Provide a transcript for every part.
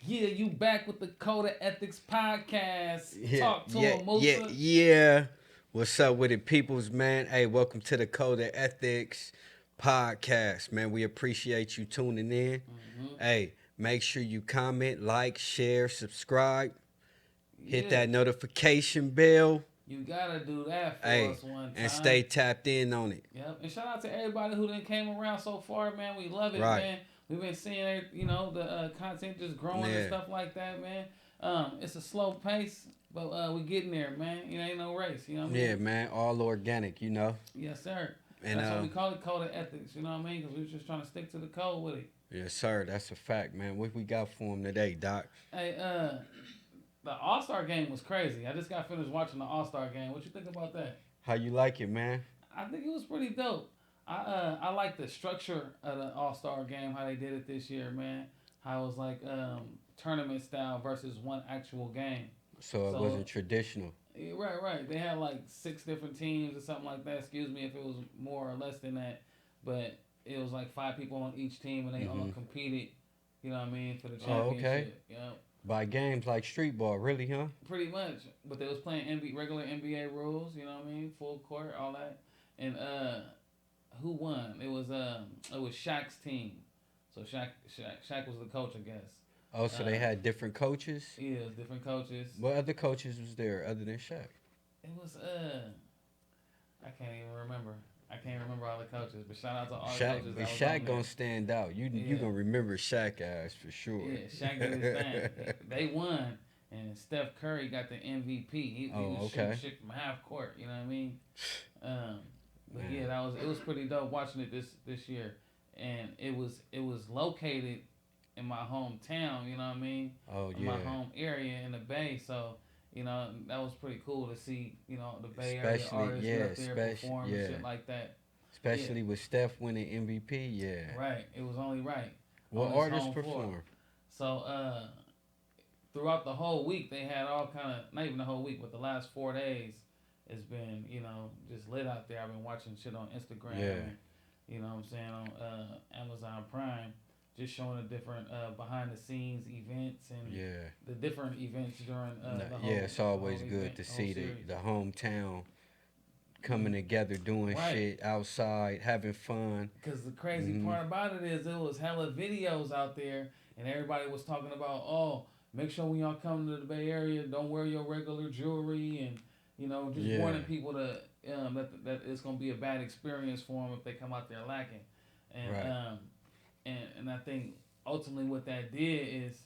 Yeah, you back with the Code of Ethics podcast. Yeah, Talk to yeah, him, yeah, Musa. yeah. What's up with it, peoples, man? Hey, welcome to the Code of Ethics podcast, man. We appreciate you tuning in. Mm-hmm. Hey, make sure you comment, like, share, subscribe, hit Yeah, that notification bell. you gotta do that for Hey, us one and time. stay tapped in on it. Yep. And shout out to everybody who done came around so far, man. We love it, Right. man. We've been seeing, the content just growing and Yeah. stuff like that, man. It's a slow pace, but we getting there, man. It ain't no race, you know what I Yeah, mean? man. All organic. Yes, sir. And That's why we call it Code of Ethics, you know what I mean? Because we was just trying to stick to the code with it. yes, sir. That's a fact, man. What we got for him today, Doc? Hey, the All Star game was crazy. I just got finished watching the All Star game. What you think about that? How you like it, man? I think it was pretty dope. I like the structure of the All Star game, how they did it this year, man. How it was like tournament style versus one actual game. So it So wasn't traditional. yeah, right. They had like 6 different teams or something like that. Excuse me if it was more or less than that, but it was like 5 people on each team, and they all competed. You know what I mean for the Oh, okay. championship. Yeah, By games like street ball, really, huh? pretty much. But they was playing regular NBA rules. You know what I mean, full court, all that. And who won? It was Shaq's team. So Shaq was the coach, I guess. Oh, so Uh, they had different coaches. yeah, different coaches. What other coaches was there other than Shaq? It was I can't even remember. I can't remember all the coaches, but shout out to all the Shaq, coaches but that was Shaq on gonna there. stand out. You Yeah, gonna remember Shaq ass for sure. yeah, Shaq did his thing. They won, and Steph Curry got the MVP. He Oh, was shooting okay. shit from half court. You know what I mean? Um, but Man. yeah, it was pretty dope watching it this year, and it was located in my hometown. You know what I mean? Oh In yeah. my home area in the Bay. So that was pretty cool to see. The Bay Area Especially artists yeah, up there perform and shit like that. Yeah, especially with Steph winning MVP. Yeah. right. It was only right What on his artists home floor. perform? So throughout the whole week, they had all kind of not even the whole week, but the last 4 days, it's been just lit out there. I've been watching shit on Instagram Yeah. and what I'm saying on Amazon Prime, just showing the different behind the scenes events and Yeah. the different events during No, the whole yeah, it's always whole good event, to whole see series. the hometown coming together, doing Right. shit outside, having fun. Because the crazy Hmm. part about it is there was hella videos out there, and everybody was talking about, oh, make sure when y'all come to the Bay Area, don't wear your regular jewelry, and just Yeah. warning people that it's gonna be a bad experience for them if they come out there lacking, and Right. and I think ultimately what that did is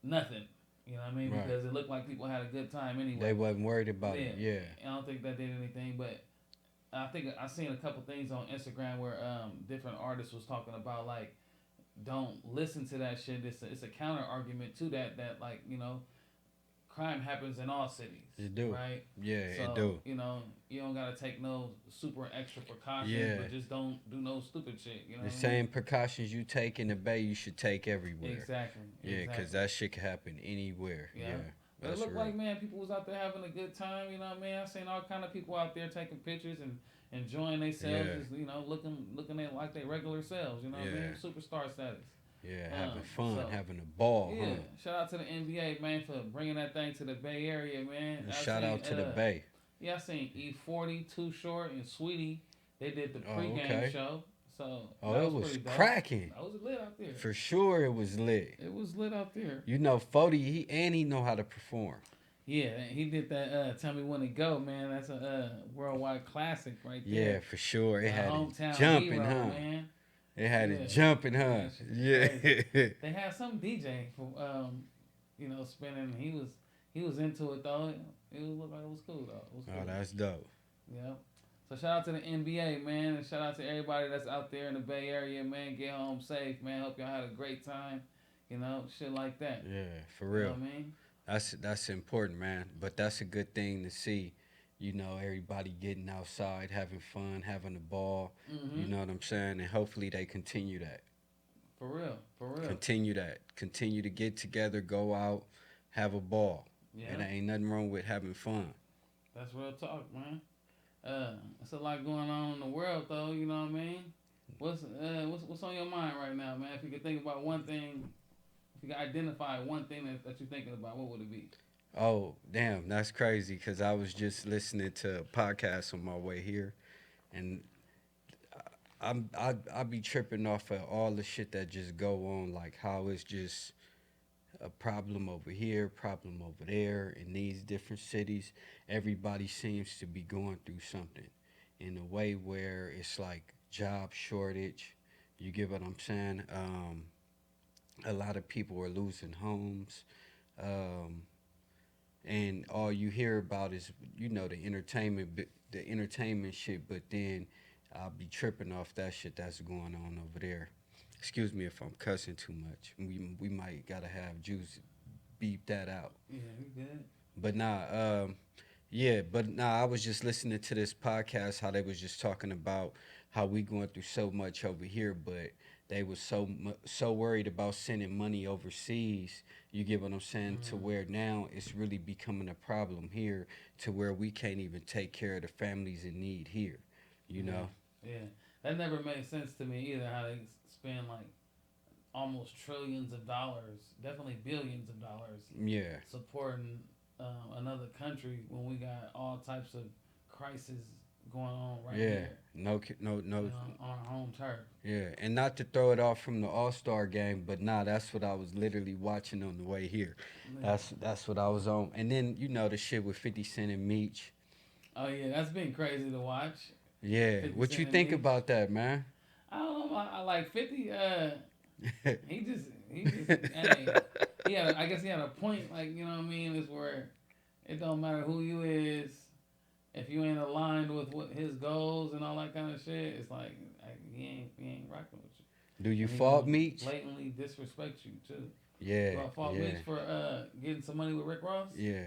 nothing. You know what I mean? Right. Because it looked like people had a good time anyway. They wasn't worried about it. Yeah. Yeah. I don't think that did anything, but I think I seen a couple things on Instagram where different artists was talking about like don't listen to that shit. It's a counter argument to that like crime happens in all cities. It do. Right. Yeah, So it do. you don't gotta take no super extra precautions, Yeah. but just don't do no stupid shit. You know The what I same precautions you take in the Bay, you should take mean? everywhere. Exactly. Yeah, because that shit can happen anywhere. Yeah. Yeah. But it That's looked real. like, man, people was out there having a good time. You know what I mean? I seen all kind of people out there taking pictures and enjoying themselves, Yeah. just looking at like their regular selves. You know what I mean? Yeah. Superstar status. Yeah, having Um, fun, so- having a ball, Yeah. huh? Shout out to the NBA, man, for bringing that thing to the Bay Area, man. And shout out to the uh, Bay. Yeah, I seen E40, Too Short, and Sweetie. They did the Oh, pregame okay. show. So Oh, that it was pretty dope. cracking. That was lit out there. For sure it was lit. It was lit out there. You know, 40, he know how to perform. Yeah, he did that. Tell me when to go, man. That's a worldwide classic right Yeah, there. for sure. It had it Hometown jumping, hero, huh? man. It had Yeah. it jumping, huh? That shit was Yeah. They had some DJ for spinning. He was into it though. It looked like it was cool though. It was cool. Oh, that's dope. Yeah. So shout out to the NBA, man, and shout out to everybody that's out there in the Bay Area, man. Get home safe, man. Hope y'all had a great time. Shit like that. Yeah, for You real. know what I mean? That's important, man. But that's a good thing to see. You know, everybody getting outside, having fun, having a ball. Mm-hmm. You know what I'm saying? And hopefully they continue that. For real. For real. Continue that. Continue to get together, go out, have a ball. Yeah. And there ain't nothing wrong with having fun. That's real talk, man. It's a lot going on in the world, though. You know what I mean? What's on your mind right now, man? If you could think about one thing, if you could identify one thing that you're thinking about, what would it be? Oh, damn, that's crazy because I was just listening to a podcast on my way here, and I be tripping off of all the shit that just go on, like how it's just a problem over here, problem over there in these different cities. Everybody seems to be going through something in a way where it's like job shortage. You get what I'm saying? A lot of people are losing homes. Um, and all you hear about is the the entertainment shit. But then I'll be tripping off that shit that's going on over there. Excuse me if I'm cussing too much. We might gotta have Juice beep that out. Yeah, you good. But yeah, but I was just listening to this podcast how they was just talking about how we going through so much over here, but they was so worried about sending money overseas. You get what I'm saying? To Mm-hmm. where now it's really becoming a problem here, to where we can't even take care of the families in need here. You Yeah, know? yeah. That never made sense to me either. How they spend like almost trillions of dollars, definitely billions of dollars, Yeah, supporting another country when we got all types of crises going on right yeah. here, No. on our home turf. Yeah, and not to throw it off from the All Star game, but that's what I was literally watching on the way here. Yeah. That's what I was on, and then the shit with 50 Cent and Meech. Oh yeah, that's been crazy to watch. Yeah, 50 what Cent you and think Meech. about that, man? I don't know. I like 50. He just hey, I guess he had a point. Like, you know what I mean? Is where it don't matter who you is, if you ain't aligned with what his goals and all that kind of shit. It's like he ain't rocking with you, Do you and he fault gonna Meech? blatantly disrespect you too. Yeah, Do I fault yeah, Meech for getting some money with Rick Ross? yeah.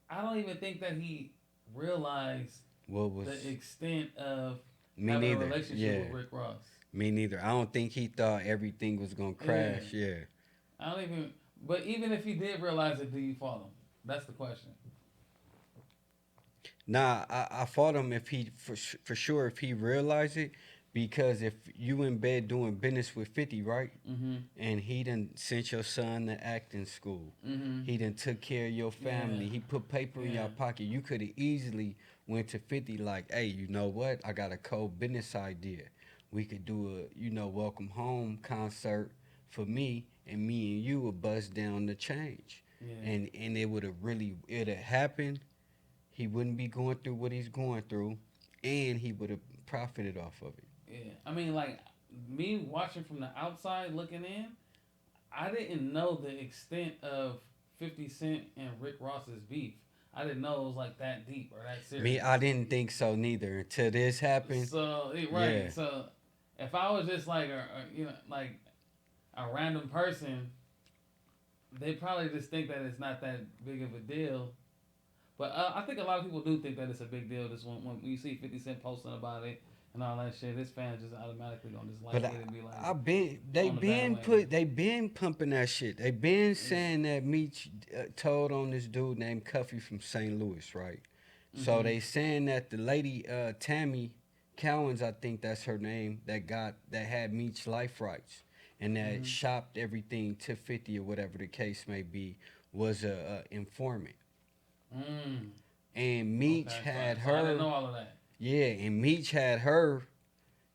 I don't even think that he realized What was the extent of me having a neither? relationship Yeah, with Rick Ross. me neither. I don't think he thought everything was gonna Yeah. crash. Yeah. I don't even. But even if he did realize it, do you fault him? That's the question. Nah, I fought him if he for sure if he realized it, because if you in bed doing business with 50, right? Mm-hmm. And he done sent your son to acting school. Mm-hmm. He done took care of your Yeah. family. He put paper in Yeah. your pocket. You could have easily went to 50 like, hey, you know what? I got a cold business idea. We could do a, welcome home concert for me, and me and you would bust down the change. Yeah. And it'd have happened. He wouldn't be going through what he's going through, and he would have profited off of it. Yeah. I mean, like me watching from the outside looking in, I didn't know the extent of 50 Cent and Rick Ross's beef. I didn't know it was like that deep or that Me, serious. I didn't think so neither until this happened. So Yeah. right. So if I was just like like a random person, they probably just think that it's not that big of a deal. But I think a lot of people do think that it's a big deal. This when you see 50 Cent posting about it and all that shit, his fans just automatically gonna just like But it and be like I been they on the been bandwagon. pumping that shit. They been Yeah. saying that Meech told on this dude named Cuffy from St. Louis, right? So Mm-hmm. they saying that the lady Tammy Cowens, I think that's her name, that had Meech life rights and that Mm-hmm. shopped everything to 50 or whatever the case may be, was a informant. Mm. And Meech Okay. had So I didn't her, know all of that. yeah, and Meech had her,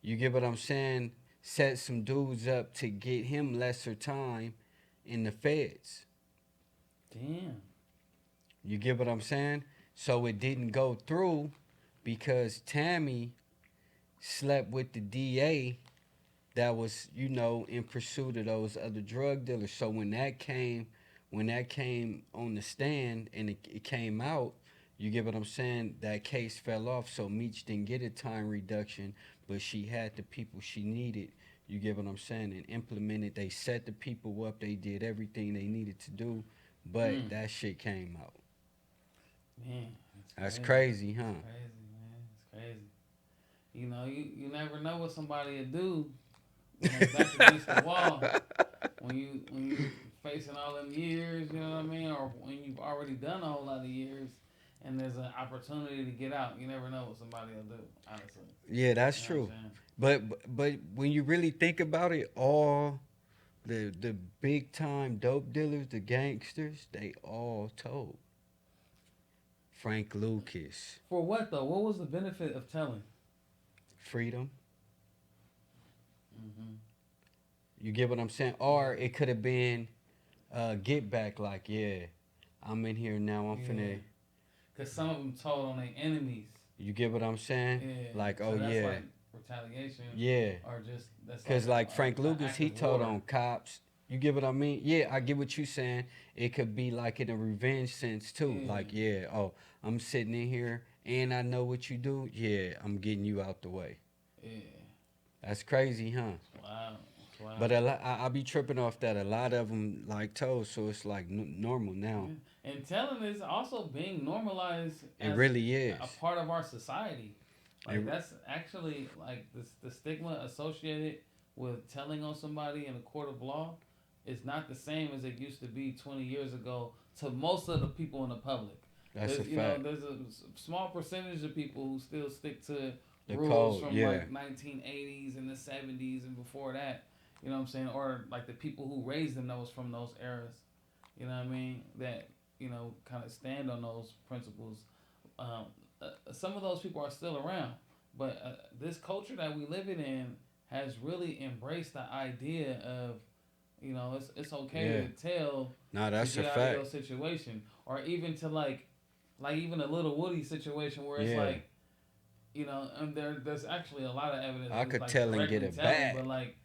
you get what I'm saying, set some dudes up to get him lesser time in the feds. Damn. You get what I'm saying? So it didn't go through because Tammy slept with the DA that was, in pursuit of those other drug dealers. So when that came on the stand and it came out, you get what I'm saying? That case fell off. So Meech didn't get a time reduction, but she had the people she needed. You get what I'm saying? And implemented. They set the people up. They did everything they needed to do, but Mm. that shit came out. Man, That's crazy. crazy, huh? It's crazy, man. It's crazy. You never know what somebody will do when they back against the wall. When you facing all them years, you know what I mean, or when you've already done a whole lot of years, and there's an opportunity to get out. You never know what somebody will do. Honestly, Yeah, that's you know what I'm true. saying? But when you really think about it, all The big time dope dealers, the gangsters, they all told. Frank Lucas, For what though? What was the benefit of telling? freedom. Mm-hmm. You get what I'm saying? Or it could have been get back. Like, yeah, I'm in here now. I'm Yeah. finna. Cause some of them told on their enemies. You get what I'm saying? Yeah. Like, So oh that's yeah, like retaliation, yeah. or just that's like Cause like Frank an Lucas, act he of told war. on cops. You get what I mean? Yeah, I get what you saying. It could be like in a revenge sense too. Yeah. Like, yeah, oh, I'm sitting in here and I know what you do. Yeah, I'm getting you out the way. Yeah. That's crazy, huh? Wow. Wow. But a lot, I be tripping off that. A lot of them like told, so it's like normal now. Yeah. And telling is also being normalized It as really is. a part of our society. Like It, that's actually like the stigma associated with telling on somebody in a court of law is not the same as it used to be 20 years ago to most of the people in the public. that's a You know, fact. there's a small percentage of people who still stick to The rules code, from yeah. like 1980s and the 70s and before that. You know what I'm saying? Or like the people who raised them that was from those eras. You know what I mean? That kind of stand on those principles. Um, some of those people are still around, but this culture that we live in has really embraced the idea of it's Yeah. okay to tell Nah, to that's a get out of your fact. situation, or even to like even a little Woody situation where it's Yeah. like and there's actually a lot of evidence that I he's could like tell and get directly it telling, but back. like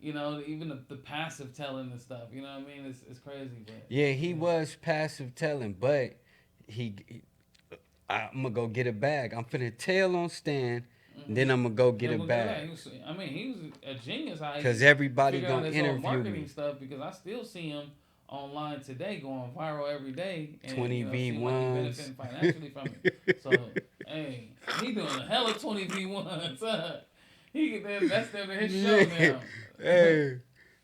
even the passive telling and stuff. You know what I mean? It's crazy, but Yeah, he yeah. was passive telling, but he I'm gonna go get it back. I'm finna tell on Stan, and Mm-hmm. then I'm gonna go get Then it we'll get it back. back. He was a genius how Cause he everybody figured out gonna his whole interview marketing me. stuff because I still see him online today going viral every day and 20 seem like he V1s. benefiting financially from it. So hey, he doing a hella 20 V1s. That's his show Yeah. now. Hey.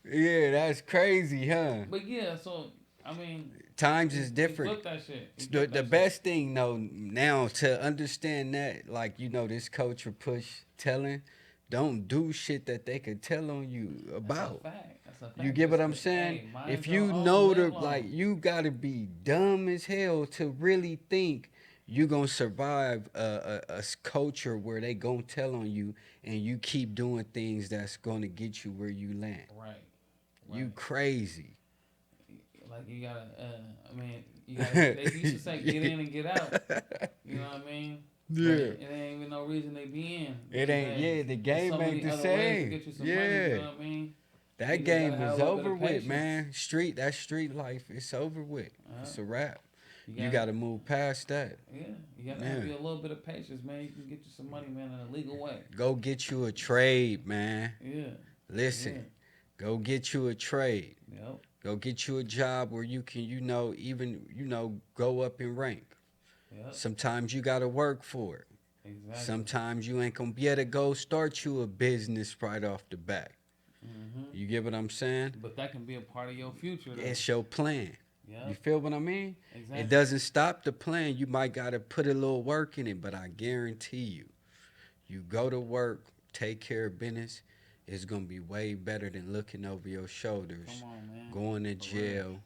Yeah, that's crazy, huh? But yeah, so I mean, Times is he different. flipped that shit. He The flipped the that shit. best thing though now to understand that, like, this culture push telling, don't do shit that they could tell on you That's a about. fact. That's a You fact. get what Just I'm saying? hey, If minds your you own, know live the, like, long. you gotta be dumb as hell to really think you gonna survive a culture where they gonna tell on you and you keep doing things that's gonna get you where you land. Right, You right. crazy. Like you gotta, I mean, you gotta get. They used to say get in and get out. You know what I mean? But Yeah. it ain't even no reason they be in It these ain't, days. yeah, the There's game so ain't many the other ways to same. get you some money. You Yeah. know what I mean? That You just gotta game have a is little bit over of with, patience. man. That street life, it's over with. Uh, It's a wrap. you You gotta, gotta move past that. yeah, you gotta Yeah. have a little bit of patience, man. You can get you some money, man, in a legal way. Go get you a trade, man. Yeah, Listen, yeah, go get you a trade. yep, Go get you a job where you can, even, go up in rank. yep, Sometimes you gotta work for it. exactly. Sometimes you ain't gonna be able to go start you a business right off the bat. Hmm. You get what I'm saying? But that can be a part of your future, though. It's your plan. You Yep, feel what I mean? It exactly. doesn't stop the plan. You might gotta put a little work in it, but I guarantee you go to work, take care of business, it's gonna be way better than looking over your shoulders, Come on, man. going to For real. jail,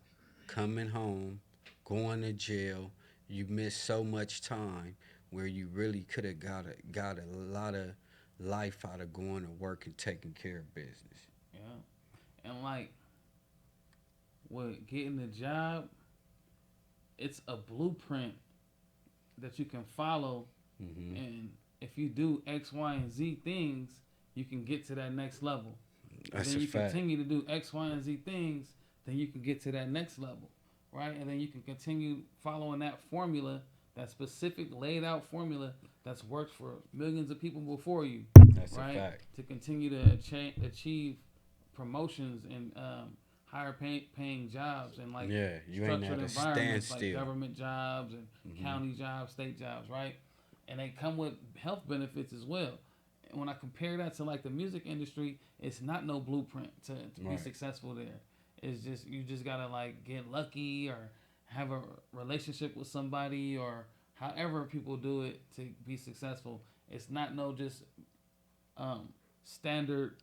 coming home, going to jail. You miss so much time where you really could have got a lot of life out of going to work and taking care of business. Yeah, and like with getting a job, it's a blueprint that you can follow, Hmm. and if you do X, Y, and Z things, you can get to that next level. And That's then a you fact. continue to do X, Y, and Z things, then you can get to that next level, right? And then you can continue following that formula, that specific laid out formula that's worked for millions of people before you, That's a right? fact. To continue to achieve promotions and higher paying jobs and like Yeah, you ain't structured at a environments like standstill. government jobs and Hmm. county jobs, state jobs, right? And they come with health benefits as well. And when I compare that to like the music industry, it's not no blueprint to be Right. successful there. It's just you just gotta like get lucky or have a relationship with somebody or however people do it to be successful. It's not no just standard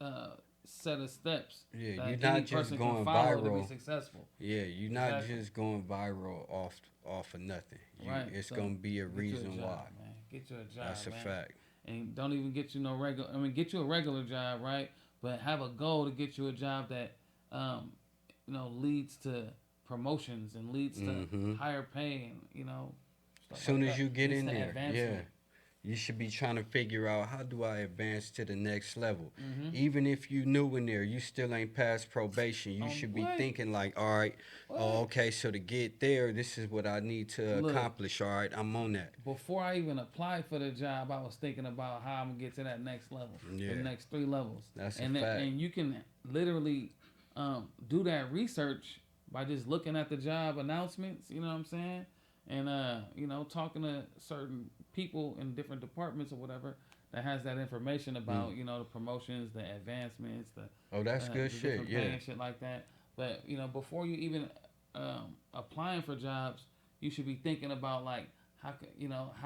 uh, set of steps Yeah, you're that any not just person can going follow to be viral. successful. Yeah, you're not Exactly. just going viral off of nothing. Right. It's So gonna be a get you a reason job, why. man. Get you a That's job, a man. fact. And don't even get you no regular. I mean, get you a regular job, right? But have a goal to get you a job that, um, leads to promotions and leads to Mm-hmm. higher pay and stuff like Soon as that. you get Leads in to there, yeah, advancement. you should be trying to figure out how do I advance to the next level. Mm-hmm. Even if you new in there, you still ain't past probation. You should be What? thinking like, all right, oh, What? okay, so to get there, this is what I need to Look, accomplish. All right, I'm on that. before I even applied for the job, I was thinking about how I'm gonna get to that next level, the Yeah, next 3 levels, that's a and fact. and you can literally do that research by just looking at the job announcements. You know what I'm saying? And talking to certain people in different departments or whatever that has that information Mm. about the promotions, the advancements, Oh, that's good the shit. different pay Yeah. and shit like that. But before you even applying for jobs, you should be thinking about like how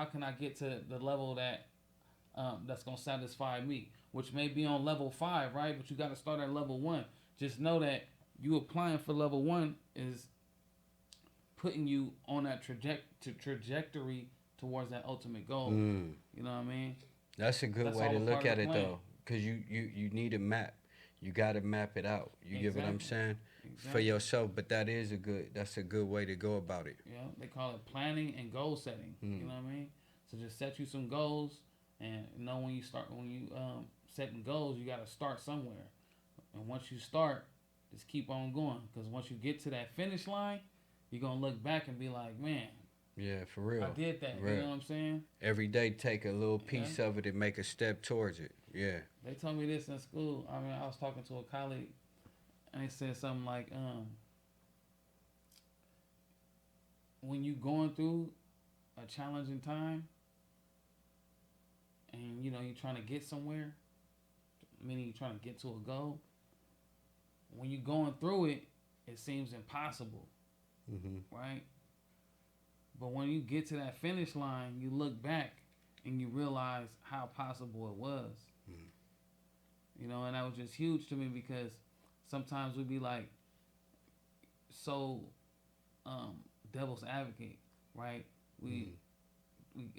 can I get to the level that's gonna satisfy me, which may be on level 5, right? But you got to start at level 1. Just know that you applying for level 1 is putting you on that trajectory towards that ultimate goal. Mm. You know what I mean? That's a good That's way all to a part look of the at it plan. though, because you need a map. You got to map it out. You get what I'm Exactly. saying? For Exactly. yourself, but that's a good way to go about it. They call it planning and goal setting. You Mm. know what I mean? So just set you some goals, and know when you setting goals, you got to start somewhere. And once you start, just keep on going. Because once you get to that finish line, you're gonna look back and be like, man, Yeah, for I real. did that. You Real. know what I'm saying? Every day take a little Yeah. piece of it and make a step towards it. Yeah. They told me this in school. I mean, I was talking to a colleague, and they said something like, when you going through a challenging time, and you're trying to get somewhere, meaning you're trying to get to a goal. When you're going through it, it seems impossible, Mhm. right? But when you get to that finish line, you look back and you realize how possible it was. Mhm. And that was just huge to me because sometimes we be like so devil's advocate, right? We Mhm. we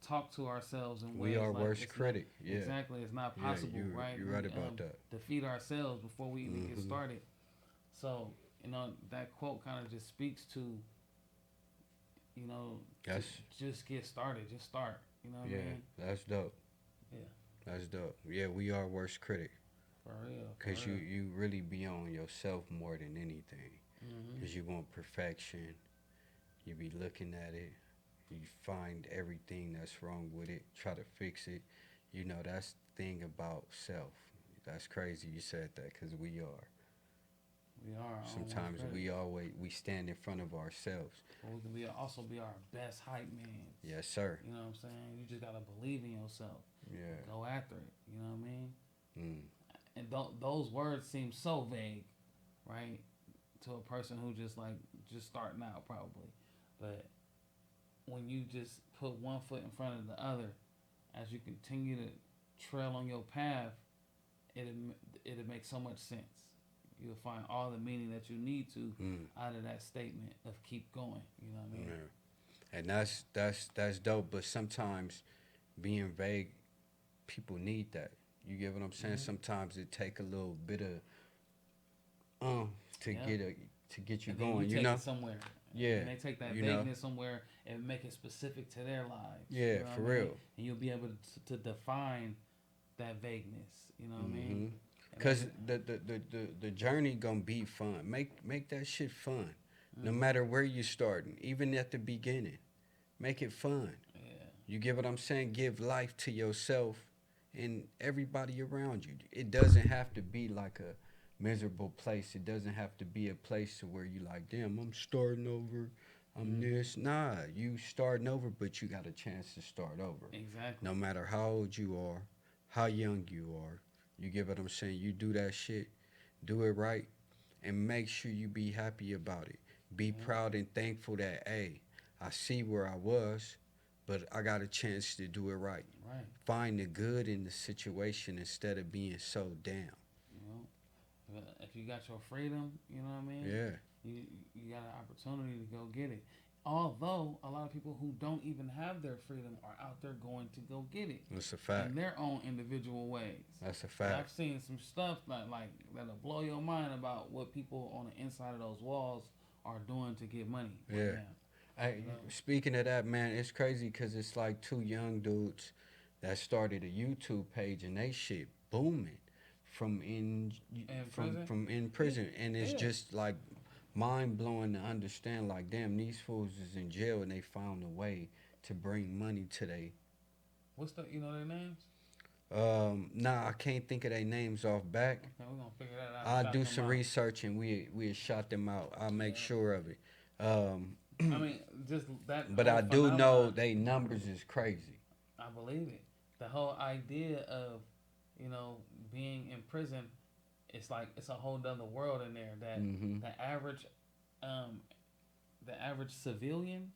talk to ourselves in We ways are like worst it's not critic. Yeah. exactly it's not Yeah, possible, right? you're We right about that. defeat ourselves before we even get Mhm. started. So that quote kind of just speaks to to That's just get started, just start. You know what I yeah, mean? that's dope. Yeah, That's dope. Yeah, we are worst critic. for real, for Cause you real. you really be on yourself more than anything. Hmm. Cause you want perfection. You be looking at it. You find everything that's wrong with it. Try to fix it. That's the thing about self. That's crazy you said that because we are. We are our own worst Sometimes critic, we stand in front of ourselves. but we can also be our best hype man. Yes, sir. You know what I'm saying? You just gotta believe in yourself. Yeah. Go after it. You know what I mean? Mm. And those words seem so vague, right, to a person who just starting out probably. But when you just put one foot in front of the other, as you continue to trail on your path, it'll it'll make so much sense. You'll find all the meaning that you need to Mm. out of that statement of keep going. You know what I mean? Yeah. And that's dope. But sometimes being vague, people need that. You get what I'm saying? Mm-hmm. Sometimes it take a little bit of to Yeah. get you And then you going. take it somewhere. Yeah. And they take that You know. vagueness somewhere and make it specific to their lives. Yeah, You know for what I mean? real. And you'll be able to define that vagueness. You know what I mean? And Cause the journey gonna be fun. Make that shit fun. No Mhm. matter where you starting, even at the beginning, make it fun. Yeah. You get what I'm saying? Give life to yourself and everybody around you. It doesn't have to be like a miserable place. It doesn't have to be a place to where you like, damn, I'm starting over. I'm Mhm. this. Nah, you starting over, but you got a chance to start over. Exactly. No matter how old you are, how young you are. You get what I'm saying? You do that shit, do it right, and make sure you be happy about it. Be Yeah. proud and thankful that, hey, I see where I was, but I got a chance to do it right. Right. Find the good in the situation instead of being so down. if you got your freedom, you know what I mean? Yeah. You got an opportunity to go get it. Although a lot of people who don't even have their freedom are out there going to go get it That's a fact. in their own individual ways. That's a And fact. I've seen some stuff like that'll blow your mind about what people on the inside of those walls are doing to get money. Yeah. Right now. Speaking of that, man, it's crazy because it's like two young dudes that started a YouTube page and they shit booming from in prison, and it's just like mind blowing to understand. Like, damn, these fools is in jail and they found a way to bring money to they. What's the their names? Nah, I can't think of their names off back. Okay, we're gonna figure that out. I'll do some research and we shot them out. I'll make sure of it. I mean, just that. But I do know they numbers is crazy. I believe it. The whole idea of, being in prison, it's like it's a whole other world in there. That the average civilian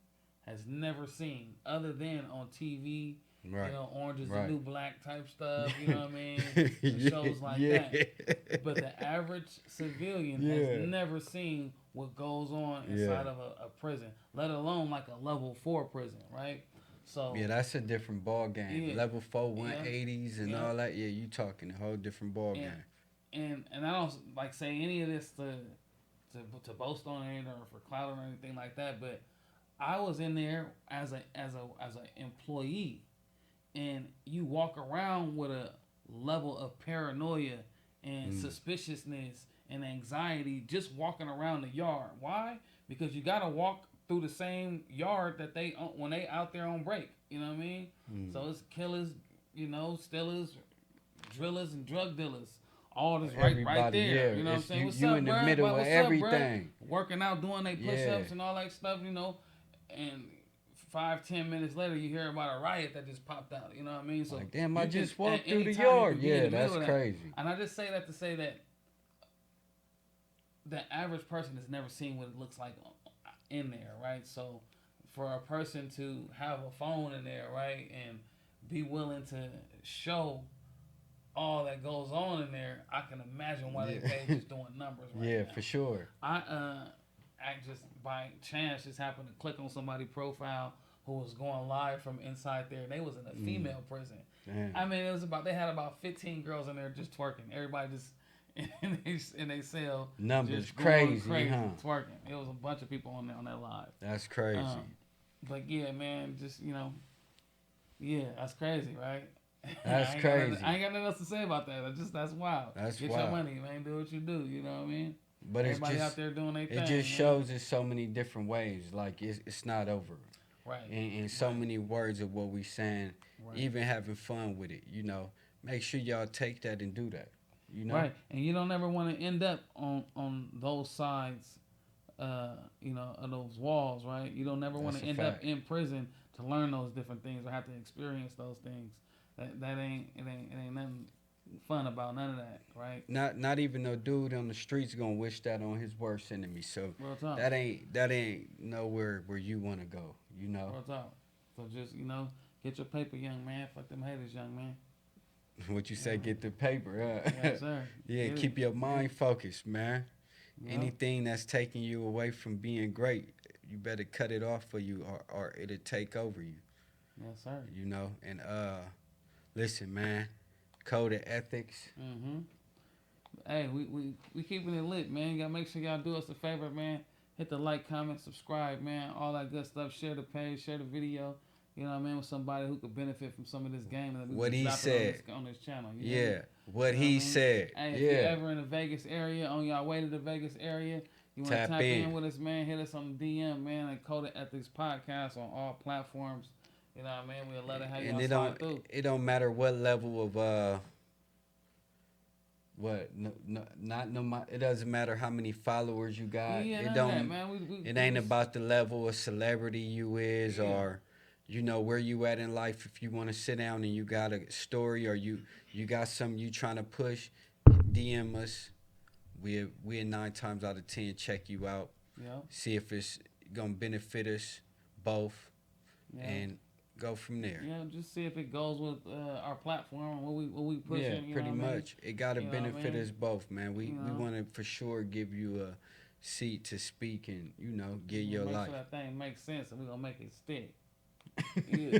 has never seen, other than on TV. Right. Orange is right. the New Black type stuff. You know what I mean? And shows like that. But the average civilian has never seen what goes on inside of a prison, let alone like a level 4 prison, right? So that's a different ball game. Yeah. Level 4, 180s and all that. Yeah, you talking a whole different ball game. And I don't like say any of this to boast on it or for clout or anything like that. But I was in there as an employee, and you walk around with a level of paranoia and suspiciousness and anxiety just walking around the yard. Why? Because you got to walk through the same yard that they when they out there on break. You know what I mean? So it's killers, stealers, drillers, and drug dealers. All this right there. Yeah. You know what I'm saying? What's you up, in the bruh? middle What's of up, everything. bruh? Working out, doing their push-ups and all that stuff, and 5-10 minutes later, you hear about a riot that just popped out. You know what I mean? So like, damn, I just walked through the yard. Yeah, that's crazy. And I just say that to say that the average person has never seen what it looks like in there, right? So for a person to have a phone in there, right, and be willing to show all that goes on in there, I can imagine why they pay just doing numbers right now. Yeah, for sure. I just by chance just happened to click on somebody's profile who was going live from inside there, and they was in a female prison. Damn. I mean, they had about 15 girls in there just twerking. Everybody just in they cell. Numbers just crazy, huh? Twerking. It was a bunch of people on there on that live. That's crazy. But yeah, man, just that's crazy, right? That's crazy. I ain't got nothing else to say about that. That's wild. Get wild. your money, man. Do what you do. You know what I mean? But everybody it's just out there doing their thing. It just shows it so many different ways. Like it's not over. Right. And so many words of what we saying. Right. Even having fun with it. Make sure y'all take that and do that. Right. And you don't ever want to end up on those sides, of those walls, right? You don't ever want to end up in prison to learn those different things or have to experience those things. That ain't nothing fun about none of that, right? Not even no dude on the streets gonna wish that on his worst enemy. So that ain't nowhere where you wanna go, Real talk. So just get your paper, young man. Fuck them haters, young man. What you say? Get the paper, huh? Yes, sir. Yeah, keep your mind focused, man. Yep. Anything that's taking you away from being great, you better cut it off for you, or it'll take over you. Yes, sir. And listen, man. Code of ethics. Hey, we keeping it lit, man. You gotta make sure y'all do us a favor, man. Hit the like, comment, subscribe, man. All that good stuff. Share the page, share the video. You know what I mean? With somebody who could benefit from some of this game that we what he said on this channel. What he said. Hey, if you're ever in the Vegas area, on your way to the Vegas area, you want to tap in with us, man. Hit us on the DM, man. And Code of Ethics Podcast on all platforms. You know what I mean? We'll let it have y'all slide through. It don't matter what level of it doesn't matter how many followers you got. It don't. Man. It ain't about the level of celebrity you is or where you at in life. If you want to sit down and you got a story or you got something you trying to push, DM us. We 9 times out of 10 check you out. Yeah. See if it's gonna benefit us both. Yeah. And go from there. Yeah, just see if it goes with our platform and what we pushing. Yeah, You know pretty what I mean? much. It got to You know what I benefit mean? us both, man. We You we know, want to for sure give you a seat to speak and get we'll your make life. sure that thing makes sense and we're gonna make it stick. Yeah.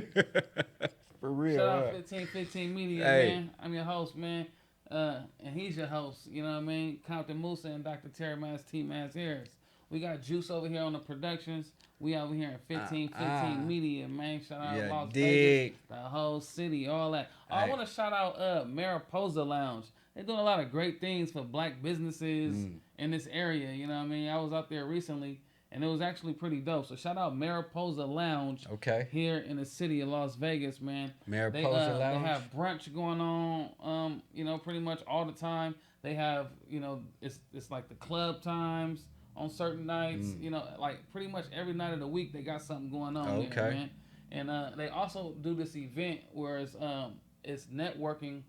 For real. Shout out 1515 Media, Hey. man. I'm your host, man. And he's your host, you know what I mean? Compton Musa and Dr. T-Mazz, T-Mazz Harris. We got Juice over here on the productions. We over here in 1515 Media, man. Shout out Yeah, Las dig. Vegas, the whole city, all that. Oh, I Hey. want to shout out Mariposa Lounge. They're doing a lot of great things for black businesses in this area, you know what I mean? I was out there recently, and it was actually pretty dope. So shout out Mariposa Lounge Okay. here in the city of Las Vegas, man. Mariposa Lounge. They have brunch going on, pretty much all the time. They have, it's like the club times on certain nights. Like pretty much every night of the week they got something going on there, man. And they also do this event where it's networking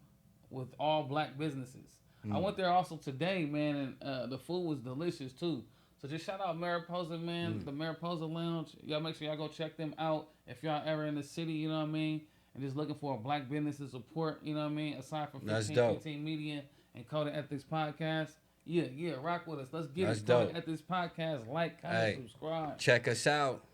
with all black businesses. I went there also today, man, and the food was delicious too. So just shout out Mariposa, man, the Mariposa Lounge. Y'all make sure y'all go check them out if y'all ever in the city, you know what I mean? And just looking for a black business to support, you know what I mean? Aside from 1515 Media and Code of Ethics Podcast. Yeah, rock with us. Let's get it. Code of Ethics Podcast. Like, comment, subscribe. Check us out.